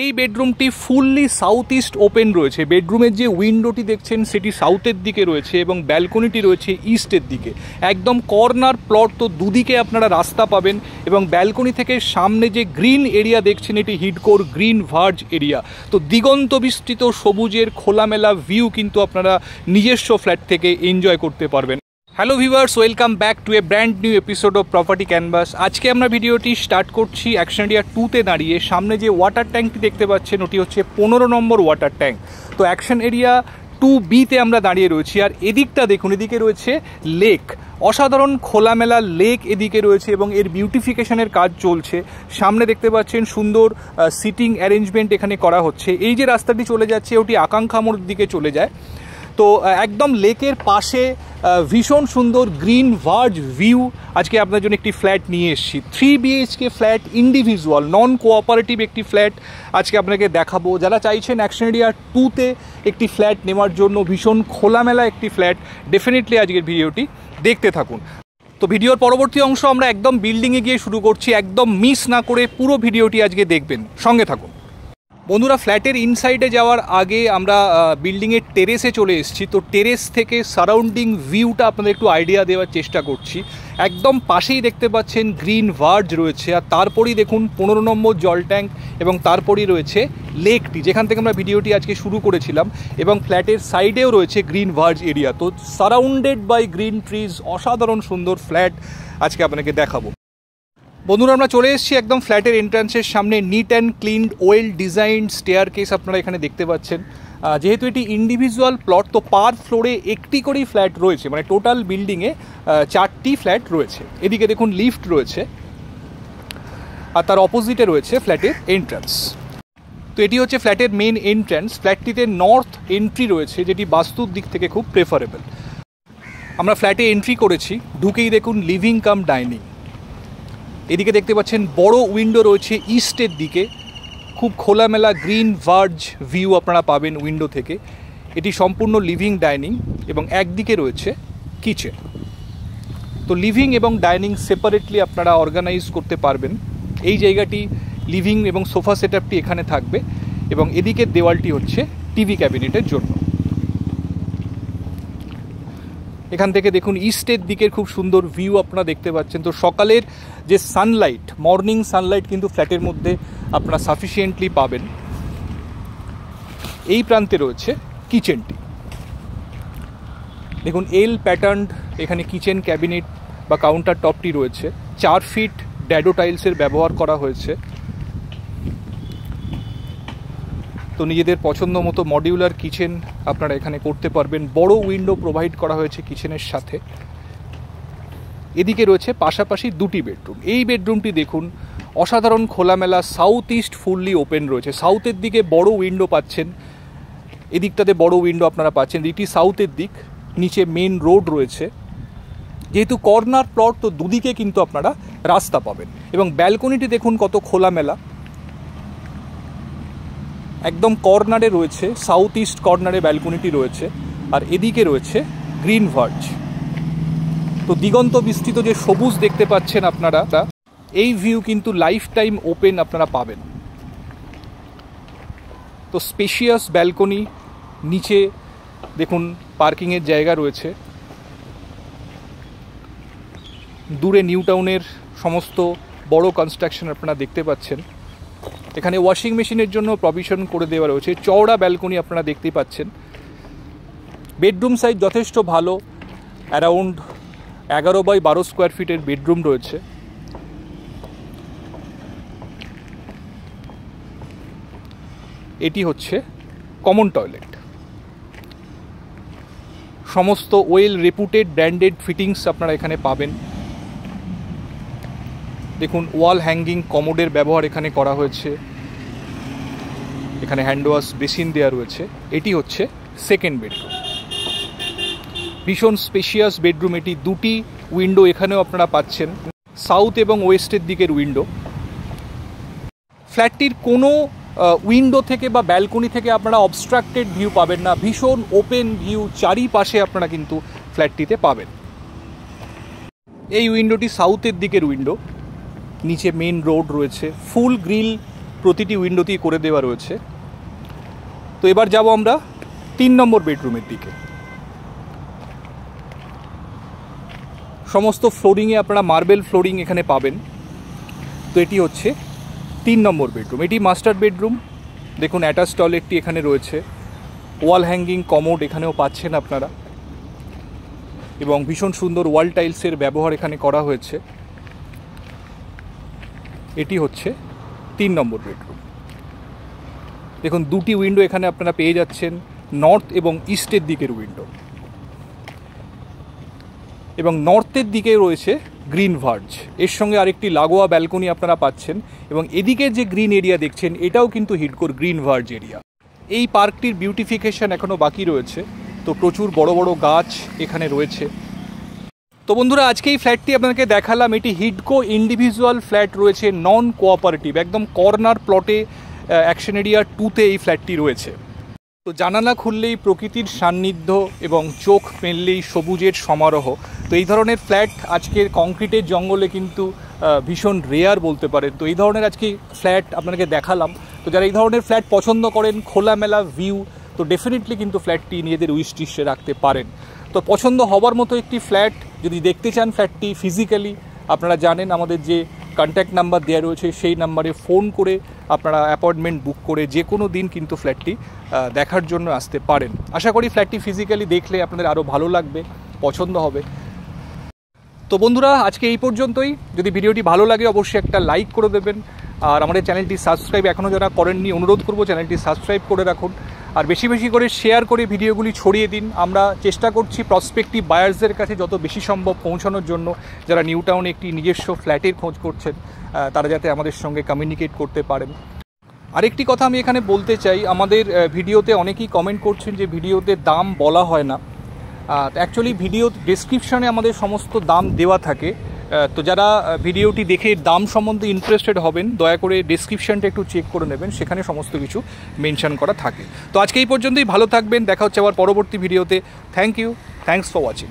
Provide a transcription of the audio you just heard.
এই বেডরুমটি fully south east open রয়েছে। বেডরুমের যে উইন্ডোটি দেখছেন সেটি সাউথের দিকে রয়েছে এবং ব্যালকনিটি রয়েছে ইস্টের দিকে। একদম কর্নার প্লট, তো দুদিকে আপনারা রাস্তা পাবেন এবং ব্যালকনি থেকে সামনে যে গ্রিন এরিয়া দেখছেন এটি হিডকোর গ্রিন ভার্জ এরিয়া। তো দিগন্ত বিস্তৃত সবুজের খোলামেলা ভিউ কিন্তু আপনারা নিজস্ব ফ্ল্যাট থেকে এনজয় করতে পারবেন। Hello viewers, welcome back to A brand new episode of property canvas. আজকে আমরা ভিডিওটি স্টার্ট করছি অ্যাকশন এরিয়া 2-তে দাঁড়িয়ে। সামনে যে ওয়াটার ট্যাঙ্কটি দেখতে পাচ্ছেন ওটি হচ্ছে 15 নম্বর ওয়াটার ট্যাঙ্ক। তো অ্যাকশন এরিয়া 2B-তে আমরা দাঁড়িয়ে রয়েছি। আর এদিকটা দেখুন, এদিকে রয়েছে লেক, অসাধারণ খোলামেলা লেক এদিকে রয়েছে এবং এর বিউটিফিকেশনের কাজ চলছে। সামনে দেখতে পাচ্ছেন সুন্দর সিটিং অ্যারেঞ্জমেন্ট এখানে করা হচ্ছে। এই যে রাস্তাটি চলে যাচ্ছে ওটি আকাঙ্ক্ষা মোড় দিকে চলে যায়। তো একদম লেকের পাশে ভীষণ সুন্দর গ্রিন ভার্জ ভিউ। আজকে আপনার জন্য একটি ফ্ল্যাট নিয়ে এসেছি, 3 BHK ফ্ল্যাট, ইন্ডিভিজুয়াল নন কোঅপারেটিভ একটি ফ্ল্যাট আজকে আপনাকে দেখাবো। যারা চাইছেন অ্যাকশন এরিয়া 2-তে একটি ফ্ল্যাট নেওয়ার জন্য, ভীষণ খোলামেলা একটি ফ্ল্যাট, ডেফিনেটলি আজকের ভিডিওটি দেখতে থাকুন। তো ভিডিওর পরবর্তী অংশ আমরা একদম বিল্ডিংয়ে গিয়ে শুরু করছি, একদম মিস না করে পুরো ভিডিওটি আজকে দেখবেন, সঙ্গে থাকুন। বন্ধুরা, ফ্ল্যাটের ইনসাইডে যাওয়ার আগে আমরা বিল্ডিংয়ের টেরেসে চলে এসেছি। তো টেরেস থেকে সারাউন্ডিং ভিউটা আপনাদের একটু আইডিয়া দেওয়ার চেষ্টা করছি। একদম পাশেই দেখতে পাচ্ছেন গ্রিন ভার্জ রয়েছে, আর তারপরেই দেখুন 15 নম্বর জল ট্যাঙ্ক এবং তারপরেই রয়েছে লেকটি, যেখান থেকে আমরা ভিডিওটি আজকে শুরু করেছিলাম। এবং ফ্ল্যাটের সাইডেও রয়েছে গ্রিন ভার্জ এরিয়া। তো সারাউন্ডেড বাই গ্রিন ট্রিজ, অসাধারণ সুন্দর ফ্ল্যাট আজকে আপনাকে দেখাবো। বন্ধুরা, আমরা চলে এসেছি একদম ফ্ল্যাটের এন্ট্রান্সের সামনে। Neat and clean, well designed stair case আপনারা এখানে দেখতে পাচ্ছেন। যেহেতু এটি ইন্ডিভিজুয়াল প্লট, তো পার ফ্লোরে একটি করেই ফ্ল্যাট রয়েছে, মানে টোটাল বিল্ডিংয়ে 4টি ফ্ল্যাট রয়েছে। এদিকে দেখুন লিফট রয়েছে, আর তার অপোজিটে রয়েছে ফ্ল্যাটের এন্ট্রান্স। তো এটি হচ্ছে ফ্ল্যাটের মেন এন্ট্রান্স। ফ্ল্যাটটিতে নর্থ এন্ট্রি রয়েছে, যেটি বাস্তুর দিক থেকে খুব প্রেফারেবল। আমরা ফ্ল্যাটে এন্ট্রি করেছি, ঢুকেই দেখুন লিভিং কাম ডাইনিং। এদিকে দেখতে পাচ্ছেন বড় উইন্ডো রয়েছে ইস্টের দিকে, খুব খোলামেলা গ্রিন ভার্জ ভিউ আপনারা পাবেন উইন্ডো থেকে। এটি সম্পূর্ণ লিভিং ডাইনিং এবং একদিকে রয়েছে কিচেন। তো লিভিং এবং ডাইনিং সেপারেটলি আপনারা অর্গানাইজ করতে পারবেন। এই জায়গাটি লিভিং এবং সোফা সেটআপটি এখানে থাকবে এবং এদিকের দেওয়ালটি হচ্ছে টিভি ক্যাবিনেটের জন্য। এখান থেকে দেখুন ইস্টের দিকের খুব সুন্দর ভিউ আপনারা দেখতে পাচ্ছেন। তো সকালের যে সানলাইট, মর্নিং সানলাইট কিন্তু ফ্ল্যাটের মধ্যে আপনারা সাফিসিয়েন্টলি পাবেন। এই প্রান্তে রয়েছে কিচেনটি। দেখুন এল প্যাটার্ন এখানে কিচেন ক্যাবিনেট বা কাউন্টার টপটি রয়েছে। 4 ফিট ড্যাডো টাইলসের ব্যবহার করা হয়েছে। তো নিজেদের পছন্দ মতো মডিউলার কিচেন আপনারা এখানে করতে পারবেন। বড় উইন্ডো প্রোভাইড করা হয়েছে কিচেনের সাথে। এদিকে রয়েছে পাশাপাশি 2টি বেডরুম। এই বেডরুমটি দেখুন, অসাধারণ খোলামেলা, সাউথ ইস্ট ফুললি ওপেন রয়েছে। সাউথের দিকে বড় উইন্ডো পাচ্ছেন, এদিকটাতে বড় উইন্ডো আপনারা পাচ্ছেন। এটি সাউথের দিক, নিচে মেন রোড রয়েছে। যেহেতু কর্নার প্লট, তো দুদিকে কিন্তু আপনারা রাস্তা পাবেন। এবং ব্যালকনিটি দেখুন কত খোলামেলা, একদম কর্নারে রয়েছে, সাউথ ইস্ট কর্নারে ব্যালকনিটি রয়েছে। আর এদিকে রয়েছে গ্রিন ভার্জ। তো দিগন্ত বিস্তৃত যে সবুজ দেখতে পাচ্ছেন আপনারা, এই ভিউ কিন্তু লাইফ টাইম ওপেন আপনারা পাবেন। তো স্পেশিয়াস ব্যালকনি, নিচে দেখুন পার্কিংয়ের জায়গা রয়েছে। দূরে নিউ টাউনের সমস্ত বড় কনস্ট্রাকশন আপনারা দেখতে পাচ্ছেন। এখানে ওয়াশিং মেশিনের জন্য প্রভিশন করে দেওয়া রয়েছে। চওড়া ব্যালকনি আপনারা দেখতেই পাচ্ছেন। বেডরুম সাইজ যথেষ্ট ভালো, অ্যারাউন্ড 11x12 স্কোয়ার ফিটের বেডরুম রয়েছে। এটি হচ্ছে কমন টয়লেট। সমস্ত ওয়েল রেপুটেড ব্র্যান্ডেড ফিটিংস আপনারা এখানে পাবেন। দেখুন ওয়াল হ্যাঙ্গিং কমোডের ব্যবহার এখানে করা হয়েছে। এখানে হ্যান্ড ওয়াশ বেসিন দেওয়া রয়েছে। এটি হচ্ছে সেকেন্ড বেডরুম, ভীষণ স্পেশিয়াস বেডরুম। এটি 2টি উইন্ডো এখানেও আপনারা পাচ্ছেন, সাউথ এবং ওয়েস্টের দিকের উইন্ডো। ফ্ল্যাটটির কোনো উইন্ডো থেকে বা ব্যালকনি থেকে আপনারা অবস্ট্রাক্টেড ভিউ পাবেন না, ভীষণ ওপেন ভিউ চারিপাশে আপনারা কিন্তু ফ্ল্যাটটিতে পাবেন। এই উইন্ডোটি সাউথের দিকের উইন্ডো, নিচে মেন রোড রয়েছে, ফুল গ্রিল প্রতিটি উইন্ডোতেই করে দেওয়া রয়েছে। তো এবার যাব আমরা 3 নম্বর বেডরুমের দিকে। সমস্ত ফ্লোরিংয়ে আপনারা মার্বেল ফ্লোরিং এখানে পাবেন। তো এটি হচ্ছে 3 নম্বর বেডরুম। এটি মাস্টার বেডরুম। দেখুন অ্যাটাচ টয়লেটটি এখানে রয়েছে, ওয়াল হ্যাঙ্গিং কমোড এখানেও পাচ্ছেন আপনারা, এবং ভীষণ সুন্দর ওয়াল টাইলসের ব্যবহার এখানে করা হয়েছে। এটি হচ্ছে 3 নম্বর বেডরুম। দেখুন দুটি উইন্ডো এখানে আপনারা পেয়ে যাচ্ছেন, নর্থ এবং ইস্টের দিকের উইন্ডো, এবং নর্থের দিকে রয়েছে গ্রিন ভার্জ, এর সঙ্গে আরেকটি লাগোয়া ব্যালকনি আপনারা পাচ্ছেন। এবং এদিকের যে গ্রিন এরিয়া দেখছেন এটাও কিন্তু হিডকোর গ্রিন ভার্জ এরিয়া। এই পার্কটির বিউটিফিকেশন এখনও বাকি রয়েছে, তো প্রচুর বড় বড় গাছ এখানে রয়েছে। তো বন্ধুরা, আজকে এই ফ্ল্যাটটি আপনাকে দেখালাম। এটি হিডকো ইন্ডিভিজুয়াল ফ্ল্যাট রয়েছে, নন কোঅপারেটিভ, একদম কর্নার প্লটে অ্যাকশন এরিয়া 2-তে এই ফ্ল্যাটটি রয়েছে। তো জানালা খুললেই প্রকৃতির সান্নিধ্য এবং চোখ মেললেই সবুজের সমারোহ। তো এই ধরনের ফ্ল্যাট আজকের কংক্রিটের জঙ্গলে কিন্তু ভীষণ রেয়ার বলতে পারেন। তো এই ধরনের আজকে ফ্ল্যাট আপনাকে দেখালাম। তো যারা এই ধরনের ফ্ল্যাট পছন্দ করেন, খোলামেলা ভিউ, তো ডেফিনেটলি কিন্তু ফ্ল্যাটটি নিজেদের উইশ লিস্টে রাখতে পারেন। তো পছন্দ হবার মতো একটি ফ্ল্যাট যদি দেখতে চান ফ্ল্যাটটি ফিজিক্যালি, আপনারা জানেন আমাদের যে কন্ট্যাক্ট নাম্বার দেওয়া রয়েছে সেই নাম্বারে ফোন করে আপনারা অ্যাপয়েন্টমেন্ট বুক করে যে কোনো দিন কিন্তু ফ্ল্যাটটি দেখার জন্য আসতে পারেন। আশা করি ফ্ল্যাটটি ফিজিক্যালি দেখলে আপনাদের আরও ভালো লাগবে, পছন্দ হবে। তো বন্ধুরা, আজকে এই পর্যন্তই। যদি ভিডিওটি ভালো লাগে অবশ্যই একটা লাইক করে দেবেন, আর আমাদের চ্যানেলটি সাবস্ক্রাইব এখনও যারা করেননি অনুরোধ করব চ্যানেলটি সাবস্ক্রাইব করে রাখুন, আর বেশি বেশি করে শেয়ার করে ভিডিওগুলি ছড়িয়ে দিন। আমরা চেষ্টা করছি প্রসপেক্টিভ বায়ার্সদের কাছে যত বেশি সম্ভব পৌঁছানোর জন্য, যারা নিউ টাউনে একটি নিজস্ব ফ্ল্যাটের খোঁজ করছেন তারা যাতে আমাদের সঙ্গে কমিউনিকেট করতে পারেন। আরেকটি কথা আমি এখানে বলতে চাই, আমাদের ভিডিওতে অনেকেই কমেন্ট করছেন যে ভিডিওতে দাম বলা হয় না। অ্যাকচুয়ালি ভিডিও ডেসক্রিপশানে আমাদের সমস্ত দাম দেওয়া থাকে। তো যারা ভিডিওটি দেখে দাম সম্বন্ধে ইন্টারেস্টেড হবেন দয়া করে ডেসক্রিপশানটা একটু চেক করে নেবেন, সেখানে সমস্ত কিছু মেনশন করা থাকে। তো আজকে এই পর্যন্তই, ভালো থাকবেন, দেখা হচ্ছে আবার পরবর্তী ভিডিওতে। Thank you, thanks for watching.